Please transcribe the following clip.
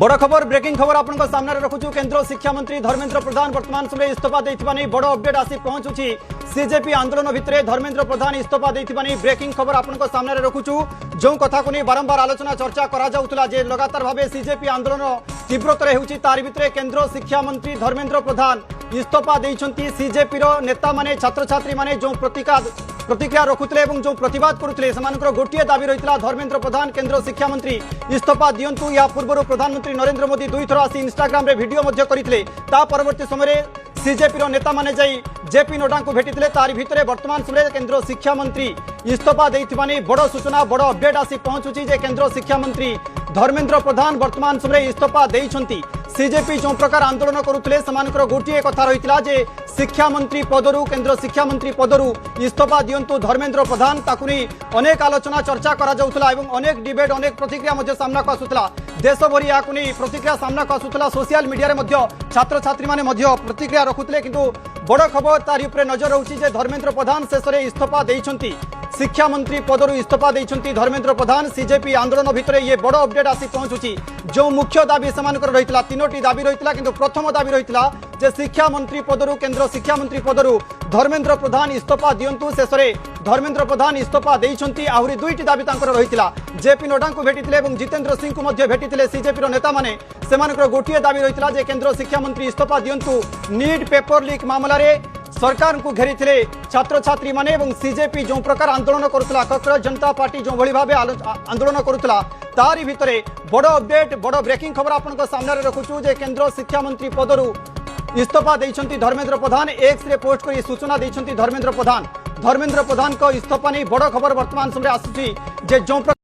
बड़ खबर ब्रेकिंग खबर आपन सामने रखुचु। केंद्र शिक्षा मंत्री धर्मेंद्र प्रधान वर्तमान समय इस्तीफा देथिबा नै बड़ अपडेट आसी पहुंचुची। सीजेपी आंदोलन भितरे धर्मेंद्र प्रधान इस्तीफा देथिबा नै ब्रेकिंग खबर आपन सामने रखुचु। जो कथा को नहीं बारंबार आलोचना चर्चा करा जाउतला जे लगातार भावे सीजेपी आंदोलन तीव्रतर हेउची तार भितरे केंद्र शिक्षा मंत्री धर्मेंद्र प्रधान इस्तीफा देइछंती। सीजेपी रो नेता माने छात्र छात्री माने जो प्रतिक्रिया रखुले और जो प्रतिवाद करुले गोटे दाबी रही धर्मेंद्र प्रधान केंद्र शिक्षा मंत्री इस्तीफा दिंतु। या पूर्व प्रधानमंत्री नरेंद्र मोदी दुई थर आसी इंस्टाग्राम रे वीडियो करते परवर्ती समय सीजेपी नेता माने जाई जेपी नड्डा को भेटी तार भितर वर्तमान समय केंद्र शिक्षा मंत्री इस्तीफा देथिबा नै बड़ सूचना बड़ अपडेट आसी पहुंचुची जे केंद्र शिक्षा मंत्री धर्मेंद्र प्रधान वर्तमान समय इस्तीफा देइछंती। सीजेपी जो प्रकार आंदोलन करुले समानकर गोटे कथा रही जे शिक्षा मंत्री पदरु केंद्र शिक्षा मंत्री पदरु इस्तीफा दिंतु धर्मेंद्र प्रधान ताकु अनेक आलोचना चर्चा करा जाउथला एवं अनेक डिबेट अनेक प्रतिक्रिया सामना को आसुथला। देश भरी या प्रतिक्रिया सामना को आसुथला। सोशल मीडिया रे छात्र छात्री माने प्रतिक्रिया रखुले किंतु बड़ खबर तारी उपरे नजर रहुची जे धर्मेंद्र प्रधान शेष में इस्तीफा देइछंती। शिक्षा मंत्री पदरु इस्तीफा देइछंती धर्मेंद्र प्रधान। सीजेपी आंदोलन भितर ये बड़ अपडेट आसी पहुंचुची। जो मुख्य दाबी सेमानकर रहितला तीनोटी दाबी रहितला किंतु प्रथम दाबी रहितला जे शिक्षा मंत्री पदरु केंद्र शिक्षा मंत्री पदरु धर्मेंद्र प्रधान इस्तीफा दिंतु। शेष में धर्मेंद्र प्रधान इस्तीफा देइछंती। आहुरी दुईटी दाबी तांकर रहितला जेपी नड्डा को भेटिथिले एवं जितेंद्र सिंह को मध्ये भेटिथिले सीजेपी नेता माने सेमानकर गोटे दाबी रहितला जे केंद्र शिक्षा मंत्री इस्तीफा दिंतु। नीट पेपर लीक मामला रे सरकार को घेरी छात्र छात्री माने एवं सीजेपी जो प्रकार आंदोलन करुला कांग्रेस जनता पार्टी जो भली भाव आंदोलन करुला तारी भितरे बड़ अपडेट बड़ ब्रेकिंग खबर आपन सामने रखुचु जे केंद्र शिक्षा मंत्री पदरु इस्तीफा देइछंती Dharmendra Pradhan. X ray post कर सूचना देइछंती धर्मेंद्र प्रधान को इस्तीफा नहीं बड़ खबर वर्तमान समय आसुची जे जो